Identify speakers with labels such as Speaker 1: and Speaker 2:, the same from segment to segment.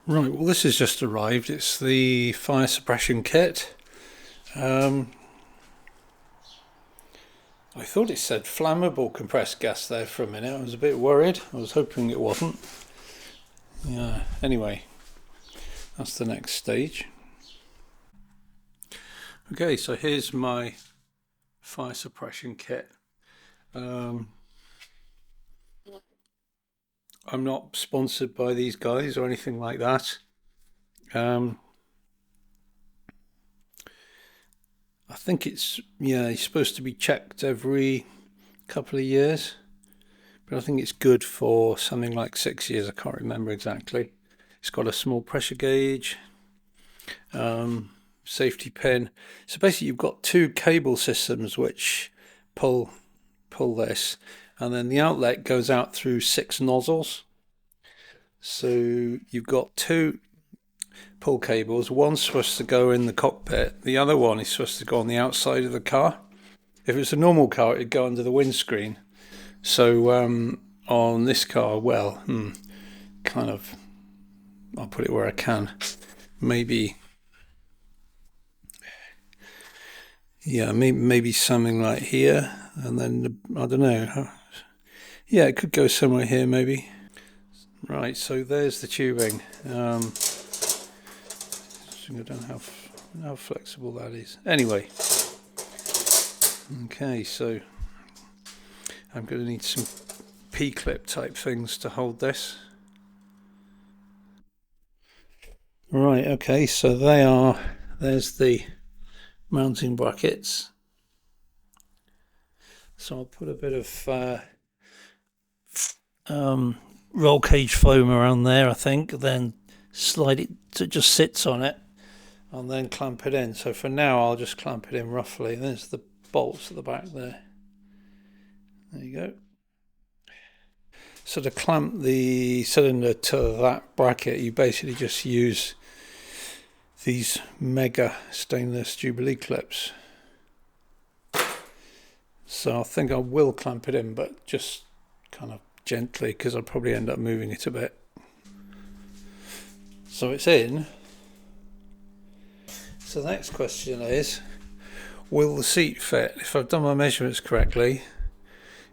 Speaker 1: Right, well this has just arrived. It's the fire suppression kit. I thought it said flammable compressed gas there for a minute. I was a bit worried. I was hoping it wasn't. Yeah, anyway, that's the next stage. Okay, so here's my fire suppression kit. I'm not sponsored by these guys or anything like that. I think it's, you're supposed to be checked every couple of years, but I think it's good for something like 6 years. I can't remember exactly. It's got a small pressure gauge, safety pin. So basically you've got two cable systems which pull this, and then the outlet goes out through 6 nozzles. So you've got 2 pull cables. One's supposed to go in the cockpit, the other one is supposed to go on the outside of the car. If it's a normal car, it'd go under the windscreen. So on this car, well, kind of, I'll put it where I can. Maybe something like here, and then I don't know. Yeah, it could go somewhere here maybe. Right, so there's the tubing. I don't know how flexible that is. Anyway, okay, so I'm going to need some P-clip type things to hold this. Right, okay, so there's the mounting brackets. So I'll put a bit of roll cage foam around there, I think, then slide it so it just sits on it, and then clamp it in. So for now I'll just clamp it in roughly. There's the bolts at the back there. There you go. So to clamp the cylinder to that bracket, you basically just use these mega stainless Jubilee clips. So I think I will clamp it in, but just kind of gently, because I'll probably end up moving it a bit. So it's in. So the next question is, will the seat fit? If I've done my measurements correctly,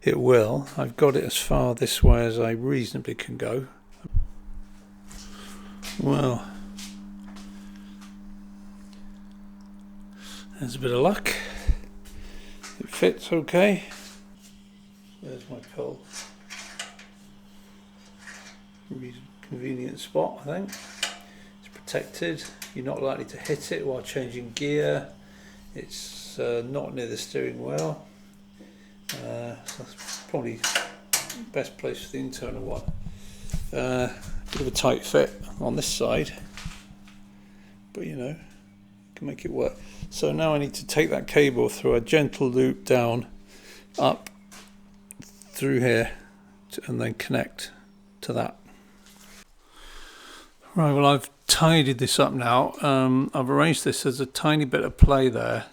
Speaker 1: it will. I've got it as far this way as I reasonably can go. Well, there's a bit of luck. It fits okay. There's my pull. Convenient spot, I think. It's protected. You're not likely to hit it while changing gear. It's not near the steering wheel. So that's probably the best place for the internal one. Bit of a tight fit on this side, but you know, can make it work. So now I need to take that cable through a gentle loop down, up through here, and then connect to that. Right, well I've tidied this up now. I've arranged this as a tiny bit of play there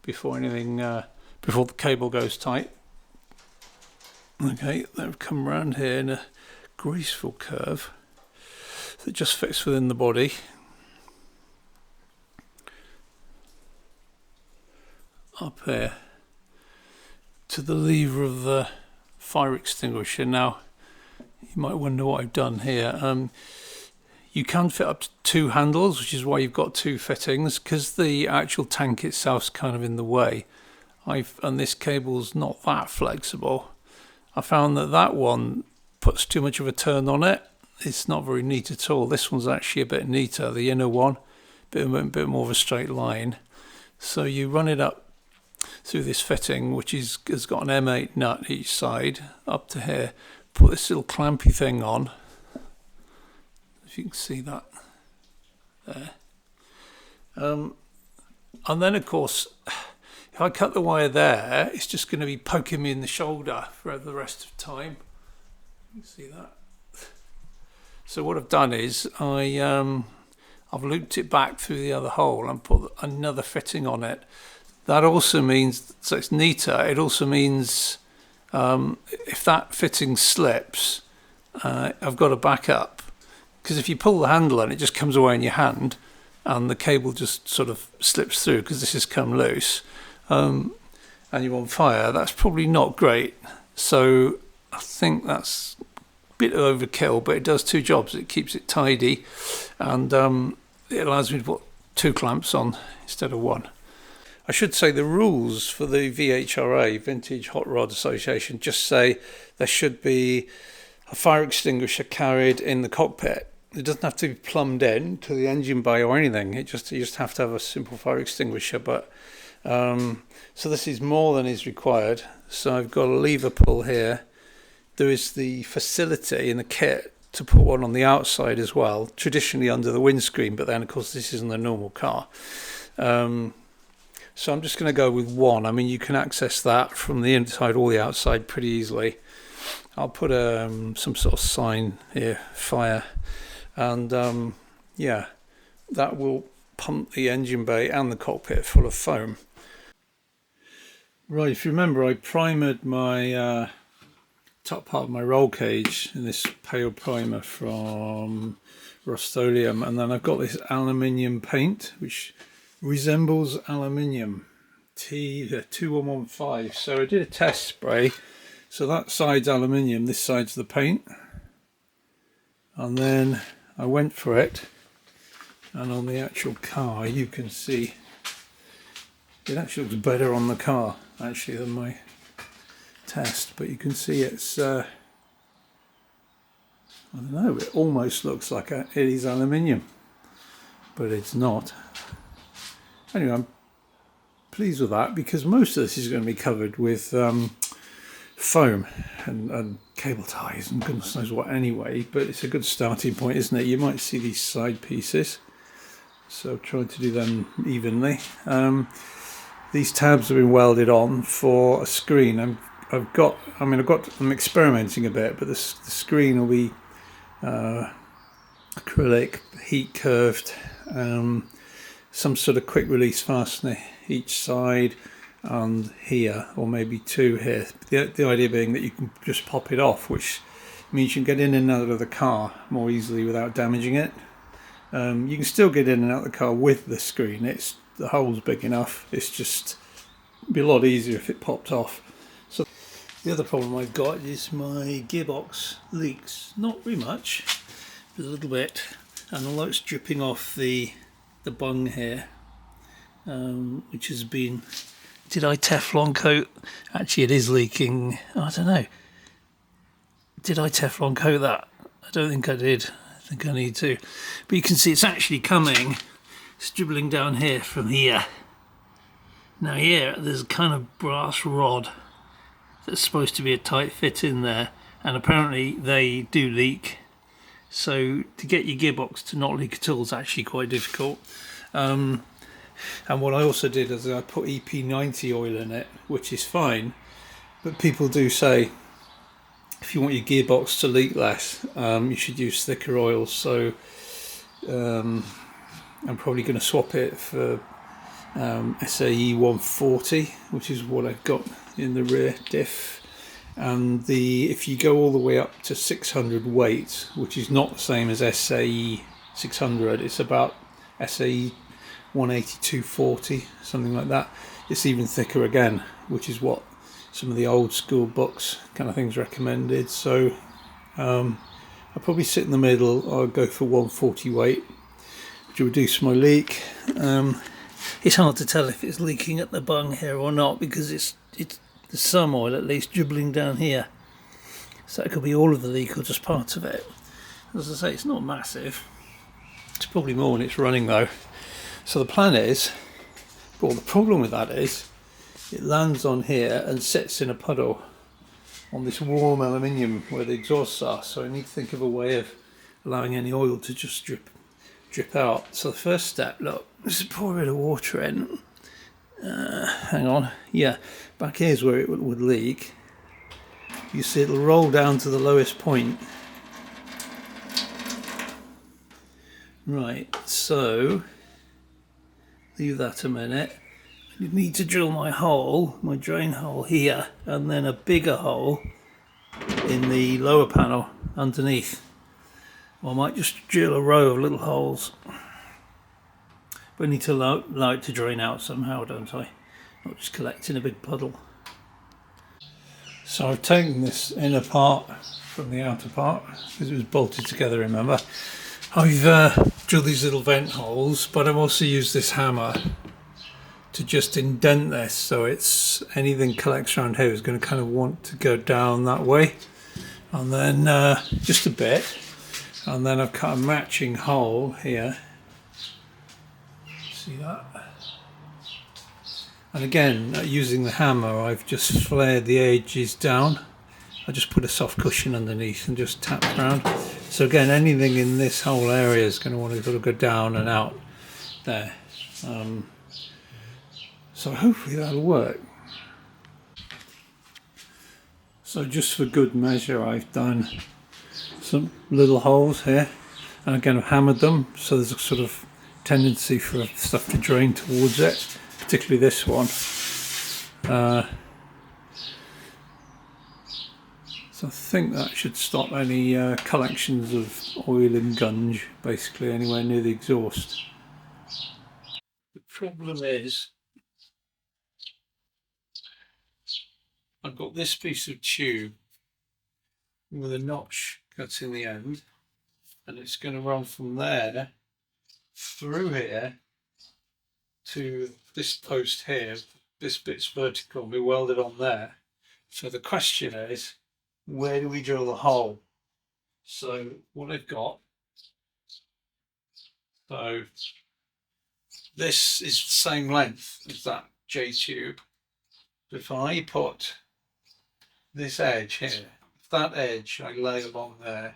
Speaker 1: before before the cable goes tight. Okay, they've come around here in a graceful curve that just fits within the body. Up here to the lever of the fire extinguisher. Now you might wonder what I've done here. You can fit up to 2 handles, which is why you've got 2 fittings, because the actual tank itself's kind of in the way. And this cable's not that flexible. I found that one puts too much of a turn on it. It's not very neat at all. This one's actually a bit neater, the inner one, bit more of a straight line. So you run it up through this fitting, which has got an M8 nut each side, up to here. Put this little clampy thing on. If you can see that there. And then of course, if I cut the wire there, it's just going to be poking me in the shoulder for the rest of the time. You can see that. So what I've done is I've looped it back through the other hole and put another fitting on it. That also means, so it's neater, it also means if that fitting slips, I've got a backup. because if you pull the handle on, it just comes away in your hand, and the cable just sort of slips through because this has come loose, and you're on fire. That's probably not great. So I think that's a bit overkill, but it does two jobs. It keeps it tidy, and it allows me to put 2 clamps on instead of 1. I should say the rules for the VHRA, Vintage Hot Rod Association, just say there should be a fire extinguisher carried in the cockpit. It doesn't have to be plumbed in to the engine bay or anything. You just have to have a simple fire extinguisher. But so this is more than is required. So I've got a lever pull here. There is the facility in the kit to put one on the outside as well, traditionally under the windscreen, but then of course this isn't a normal car. So I'm just going to go with 1. I mean, you can access that from the inside or the outside pretty easily. I'll put some sort of sign here, fire, and yeah, that will pump the engine bay and the cockpit full of foam. Right, if you remember, I primered my top part of my roll cage in this pale primer from Rust-Oleum, and then I've got this aluminium paint which resembles aluminium, T2115. So I did a test spray. So that side's aluminium, this side's the paint, and then I went for it, and on the actual car you can see it actually looks better on the car actually than my test, but you can see it's I don't know, it almost looks like it is aluminium, but it's not. Anyway, I'm pleased with that because most of this is going to be covered with foam and cable ties and goodness knows what anyway, but it's a good starting point, isn't it? You might see these side pieces, so try to do them evenly. These tabs have been welded on for a screen. I'm experimenting a bit, but the screen will be acrylic, heat curved, some sort of quick release fastener each side and here, or maybe 2 here. The idea being that you can just pop it off, which means you can get in and out of the car more easily without damaging it. You can still get in and out of the car with the screen. The hole's big enough. It's just it'd be a lot easier if it popped off. So the other problem I've got is my gearbox leaks. Not very much, but a little bit. And although it's dripping off the bung here, which has been, did I Teflon coat? Actually it is leaking. I don't know, did I Teflon coat that? I don't think I did. I think I need to, but you can see it's actually coming, it's dribbling down here from here. Now here there's a kind of brass rod that's supposed to be a tight fit in there, and apparently they do leak. So to get your gearbox to not leak at all is actually quite difficult. And what I also did is I put EP90 oil in it, which is fine, but people do say if you want your gearbox to leak less, you should use thicker oil. So I'm probably going to swap it for SAE 140, which is what I've got in the rear diff. And if you go all the way up to 600 weight, which is not the same as SAE 600, it's about SAE 180, 240, something like that. It's even thicker again, which is what some of the old school books kind of things recommended. So I'll probably sit in the middle. I'll go for 140 weight, which will reduce my leak. It's hard to tell if it's leaking at the bung here or not, because it's there's some oil at least dribbling down here, so it could be all of the leak or just part of it. As I say, it's not massive. It's probably more when it's running though. So the plan is, well, the problem with that is it lands on here and sits in a puddle on this warm aluminium where the exhausts are. So I need to think of a way of allowing any oil to just drip out. So the first step, look, just pour a bit of water in. Hang on, yeah, back here's where it would leak. You see it'll roll down to the lowest point. Right, so leave that a minute. You need to drill my hole, my drain hole here, and then a bigger hole in the lower panel underneath. Or I might just drill a row of little holes. But I need to allow it to drain out somehow, don't I? Not just collect in a big puddle. So I've taken this inner part from the outer part because it was bolted together, remember. I've drilled these little vent holes, but I've also used this hammer to just indent this, so it's anything collects around here is going to kind of want to go down that way, and then just a bit, and then I've cut a matching hole here. See that? And again, using the hammer, I've just flared the edges down. I just put a soft cushion underneath and just tap around. So again, anything in this whole area is going to want to sort of go down and out there. So hopefully that'll work. So just for good measure, I've done some little holes here, and again I've hammered them, so there's a sort of tendency for stuff to drain towards it, particularly this one. So I think that should stop any collections of oil and gunge, basically, anywhere near the exhaust. The problem is, I've got this piece of tube with a notch cut in the end, and it's going to run from there through here to this post here. This bit's vertical, we welded on there. So the question is, where do we drill the hole? So what I've got, so this is the same length as that J tube. If I put this edge here, that edge I lay along there,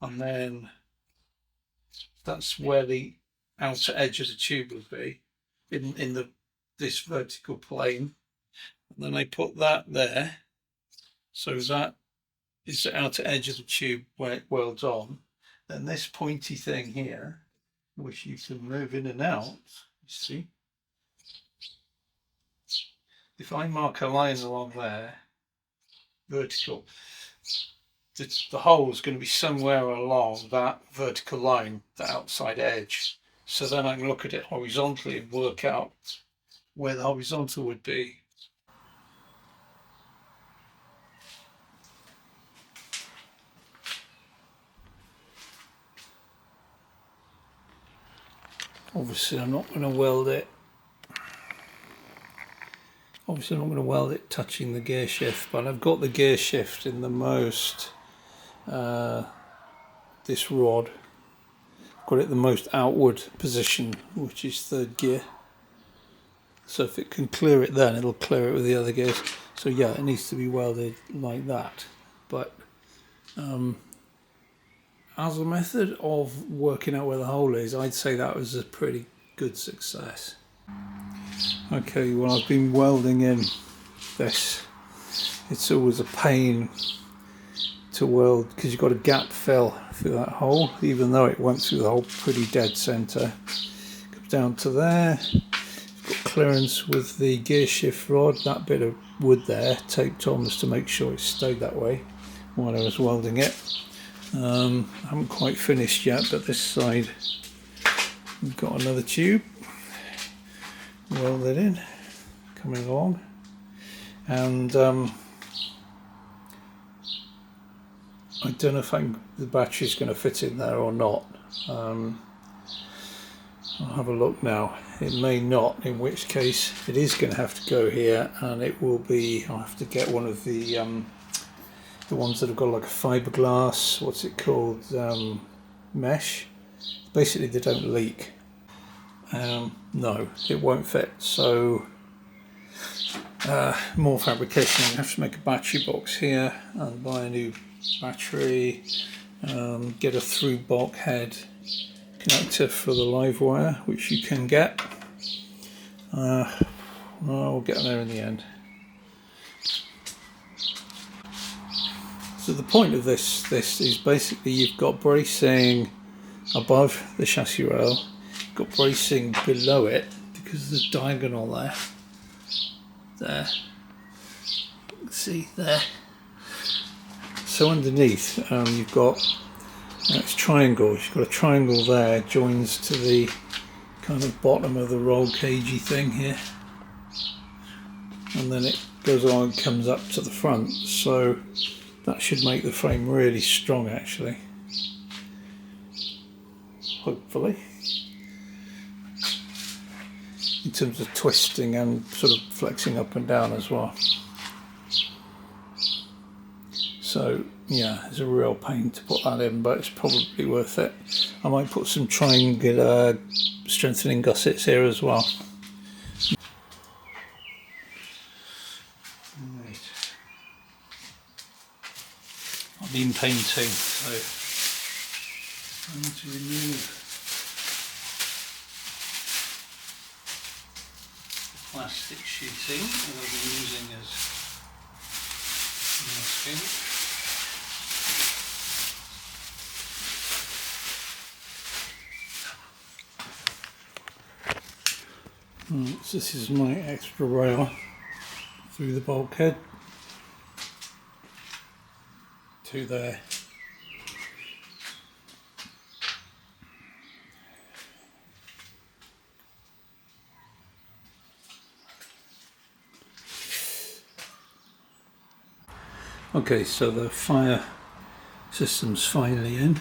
Speaker 1: and then that's where the outer edge of the tube would be in this vertical plane, and then I put that there, so that is the outer edge of the tube where it welds on. Then this pointy thing here, which you can move in and out, you see, if I mark a line along there, vertical, the hole is going to be somewhere along that vertical line, the outside edge. So then I can look at it horizontally and work out where the horizontal would be. Obviously I'm not going to weld it. Obviously I'm not going to weld it touching the gear shift, but I've got the gear shift in the most, this rod, I've got it the most outward position, which is third gear. So if it can clear it then, it'll clear it with the other gears. So yeah, it needs to be welded like that. But as a method of working out where the hole is, I'd say that was a pretty good success. Okay, well I've been welding in this. It's always a pain to weld because you've got a gap fill through that hole, even though it went through the hole pretty dead centre. Comes down to there. Got clearance with the gear shift rod, that bit of wood there taped on just to make sure it stayed that way while I was welding it. I haven't quite finished yet, but this side we've got another tube welded in, coming along, and I don't know if the battery's going to fit in there or not. I'll have a look now. It may not, in which case it is going to have to go here, and it will be, I'll have to get one of the ones that have got like a fiberglass, what's it called, mesh. Basically they don't leak. No, it won't fit, so more fabrication. I have to make a battery box here and buy a new battery, get a through bulkhead connector for the live wire, which you can get. We'll get there in the end. So the point of this is basically you've got bracing above the chassis rail, you've got bracing below it because there's diagonal there. See there. So underneath you've got It's triangle. You've got a triangle there, joins to the kind of bottom of the roll cagey thing here, and then it goes on and comes up to the front, so that should make the frame really strong actually, hopefully, in terms of twisting and sort of flexing up and down as well. So yeah, it's a real pain to put that in, but it's probably worth it. I might put some triangular strengthening gussets here as well. Right. I've been painting, so I need to remove the plastic sheeting that I've been using as masking. Right, so this is my extra rail through the bulkhead to there. Okay, so the fire system's finally in.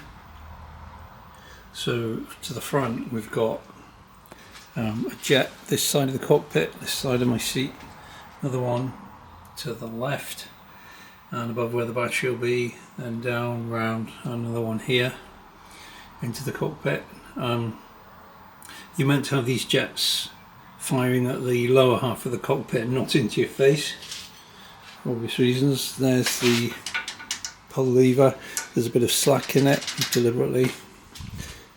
Speaker 1: So to the front we've got a jet this side of the cockpit, this side of my seat, another one to the left and above where the battery will be, then down, round, another one here into the cockpit. You're meant to have these jets firing at the lower half of the cockpit, not into your face, for obvious reasons. There's the pull lever, there's a bit of slack in it deliberately,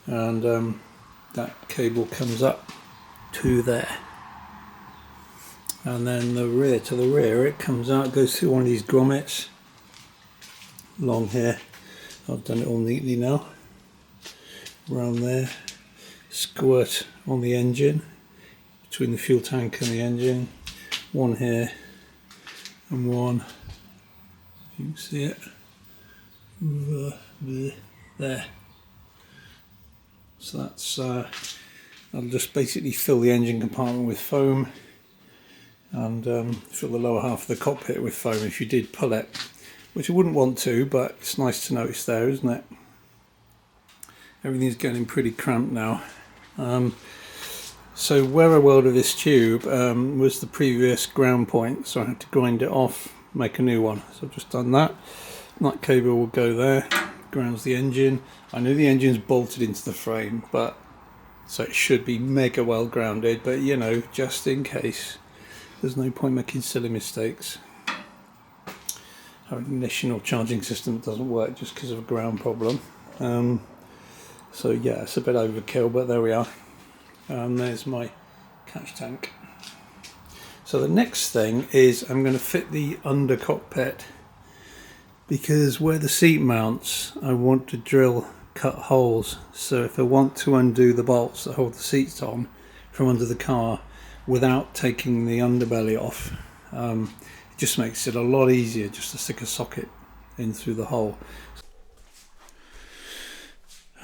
Speaker 1: and that cable comes up to there, and then the rear, to the rear, it comes out, goes through one of these grommets along here. I've done it all neatly now, around there, squirt on the engine, between the fuel tank and the engine, one here and one, you can see it there. So that's I'll just basically fill the engine compartment with foam and fill the lower half of the cockpit with foam if you did pull it, which I wouldn't want to, but it's nice to notice there, isn't it? Everything's getting pretty cramped now. So where I welded this tube was the previous ground point, so I had to grind it off, make a new one. So I've just done that. That cable will go there, grounds the engine. I know the engine's bolted into the frame, but so it should be mega well grounded, but you know, just in case, there's no point making silly mistakes. Our ignition or charging system doesn't work just because of a ground problem. So yeah, it's a bit overkill, but there we are. There's my catch tank. So the next thing is I'm going to fit the under cockpit, because where the seat mounts I want to cut holes, so if I want to undo the bolts that hold the seats on from under the car without taking the underbelly off, it just makes it a lot easier just to stick a socket in through the hole.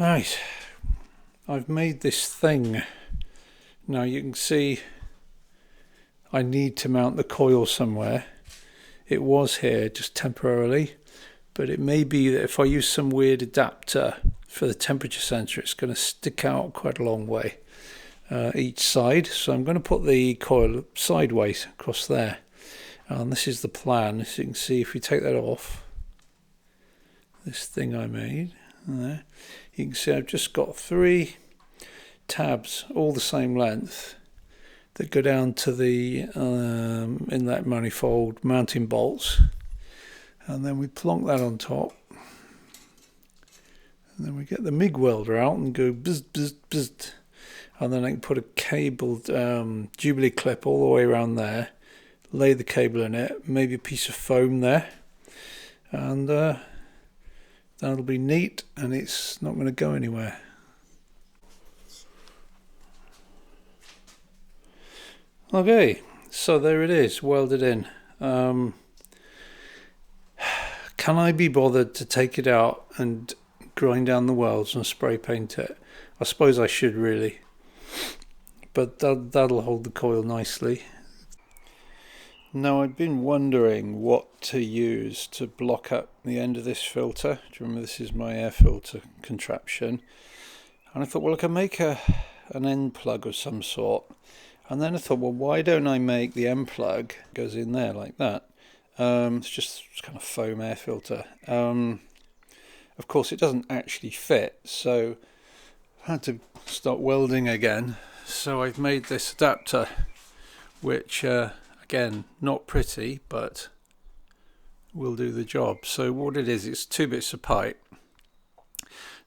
Speaker 1: Right, I've made this thing. Now you can see I need to mount the coil somewhere. It was here just temporarily, but it may be that if I use some weird adapter for the temperature sensor, it's going to stick out quite a long way each side. So I'm going to put the coil sideways across there, and this is the plan. As you can see, if we take that off, this thing I made there, you can see I've just got 3 tabs, all the same length, that go down to the inlet manifold mounting bolts, and then we plonk that on top, and then we get the MIG welder out and go bzz bzz bzz, and then I can put a cabled Jubilee clip all the way around there, lay the cable in it, maybe a piece of foam there, and that'll be neat, and it's not going to go anywhere. Okay, so there it is, welded in. Can I be bothered to take it out and grind down the welds and spray paint it. I suppose I should really, but that'll hold the coil nicely. Now, I'd been wondering what to use to block up the end of this filter. Do you remember this is my air filter contraption? And I thought, well, I can make an end plug of some sort. And then I thought, well, why don't I make the end plug goes in there like that? It's kind of foam air filter. Of course, it doesn't actually fit, so I had to start welding again. So I've made this adapter, which again, not pretty, but will do the job. So what it is, it's 2 bits of pipe.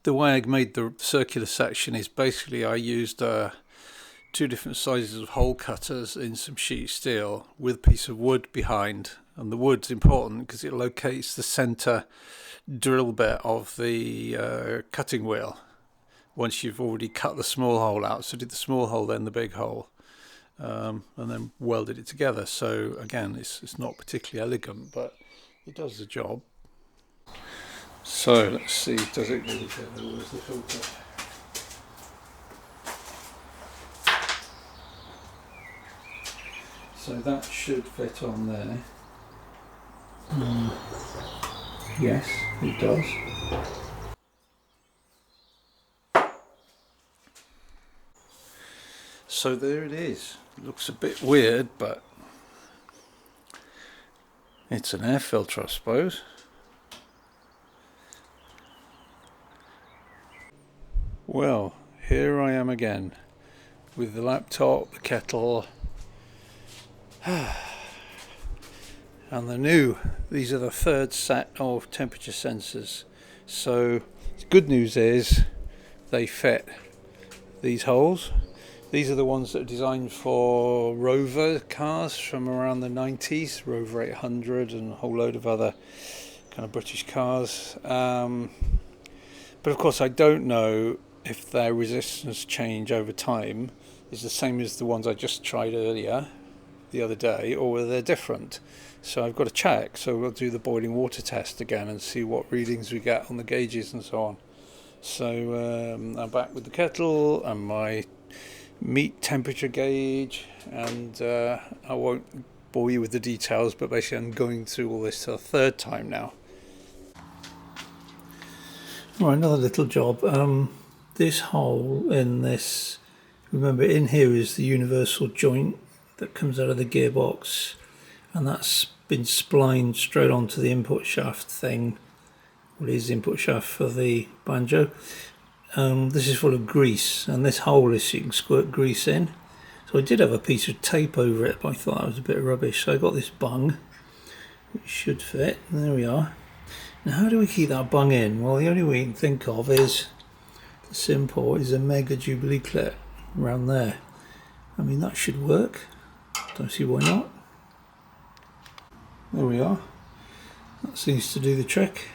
Speaker 1: The way I made the circular section is basically I used 2 different sizes of hole cutters in some sheet steel with a piece of wood behind. And the wood's important because it locates the center drill bit of the cutting wheel once you've already cut the small hole out. So did the small hole, then the big hole. And then welded it together. So again, it's not particularly elegant, but it does the job. So let's see, does it go together? Where's the filter? So that should fit on there. Yes, it does. So there it is. It looks a bit weird, but it's an air filter, I suppose. Well, here I am again with the laptop, the kettle, and these are the 3rd set of temperature sensors. So the good news is they fit these holes. These are the ones that are designed for Rover cars from around the 90s, Rover 800 and a whole load of other kind of British cars. But of course I don't know if their resistance change over time is the same as the ones I just tried earlier, the other day, or whether they're different. So I've got to check. So we'll do the boiling water test again and see what readings we get on the gauges and so on. So I'm back with the kettle and my meat temperature gauge, and I won't bore you with the details, but basically I'm going through all this a 3rd time now. Right, another little job. This hole in this, remember in here is the universal joint that comes out of the gearbox, and that's been splined straight onto the input shaft thing. What is the input shaft for the banjo? This is full of grease, and this hole is so you can squirt grease in. So I did have a piece of tape over it, but I thought that was a bit rubbish. So I got this bung, which should fit. And there we are. Now how do we keep that bung in? Well, the only way you can think of is simple, is a mega jubilee clip around there. I mean, that should work. Don't see why not. There we are. That seems to do the trick.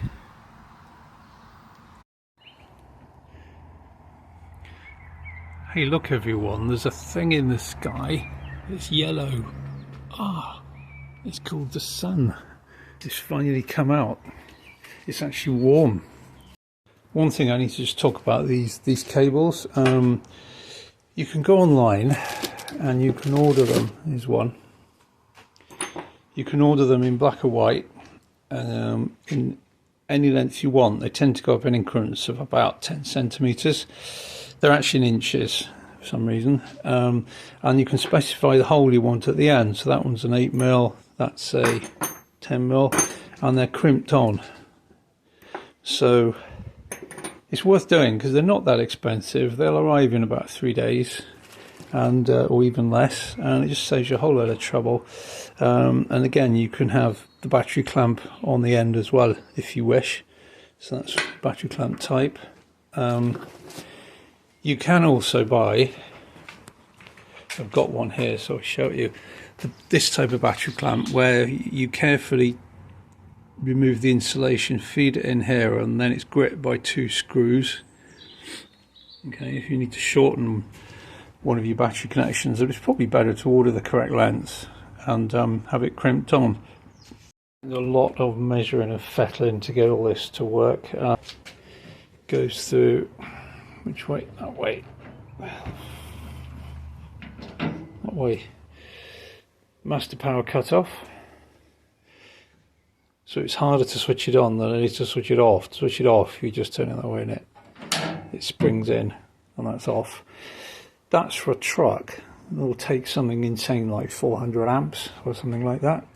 Speaker 1: Hey, look everyone, there's a thing in the sky. It's yellow. It's called the sun. It's finally come out. It's actually warm. One thing I need to just talk about these cables. You can go online and you can order them. Here's one. You can order them in black or white, in any length you want. They tend to go up in increments of about 10 centimeters. They're actually in inches for some reason, and you can specify the hole you want at the end. So that one's an 8mm, that's a 10mm, and they're crimped on. So it's worth doing because they're not that expensive. They'll arrive in about 3 days, and or even less, and it just saves you a whole lot of trouble. And again, you can have the battery clamp on the end as well if you wish. So that's battery clamp type. You can also buy, I've got one here so I'll show you, this type of battery clamp where you carefully remove the insulation, feed it in here, and then it's gripped by 2 screws. Okay, if you need to shorten one of your battery connections, it's probably better to order the correct length and have it crimped on. There's a lot of measuring and fettling to get all this to work. goes through, which way? That way. That way. Master power cut off. So it's harder to switch it on than it is to switch it off. To switch it off, you just turn it that way and it springs in and that's off. That's for a truck. It'll take something insane like 400 amps or something like that.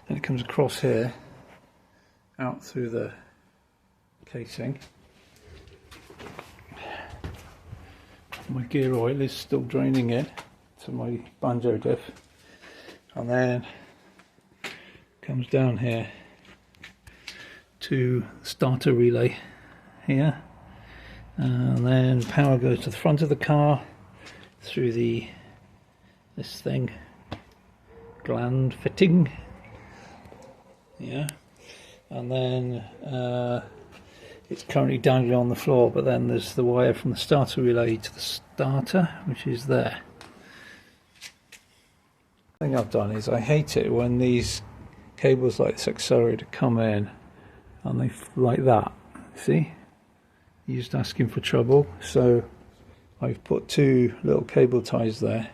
Speaker 1: Then it comes across here, out through the casing. My gear oil is still draining it to my banjo diff, and then comes down here to starter relay here, and then power goes to the front of the car through this thing, gland fitting, yeah, and then it's currently dangling on the floor, but then there's the wire from the starter relay to the starter, which is there. The thing I've done is I hate it when these cables like this accelerator come in and they like that, see, you're just asking for trouble. So I've put two little cable ties there.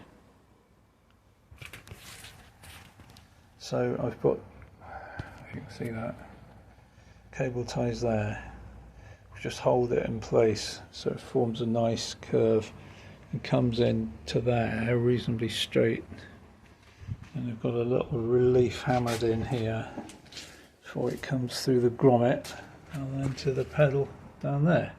Speaker 1: So I've put, you can see that, cable ties there, just hold it in place so it forms a nice curve and comes in to there reasonably straight. And I've got a little relief hammered in here before it comes through the grommet and then to the pedal down there.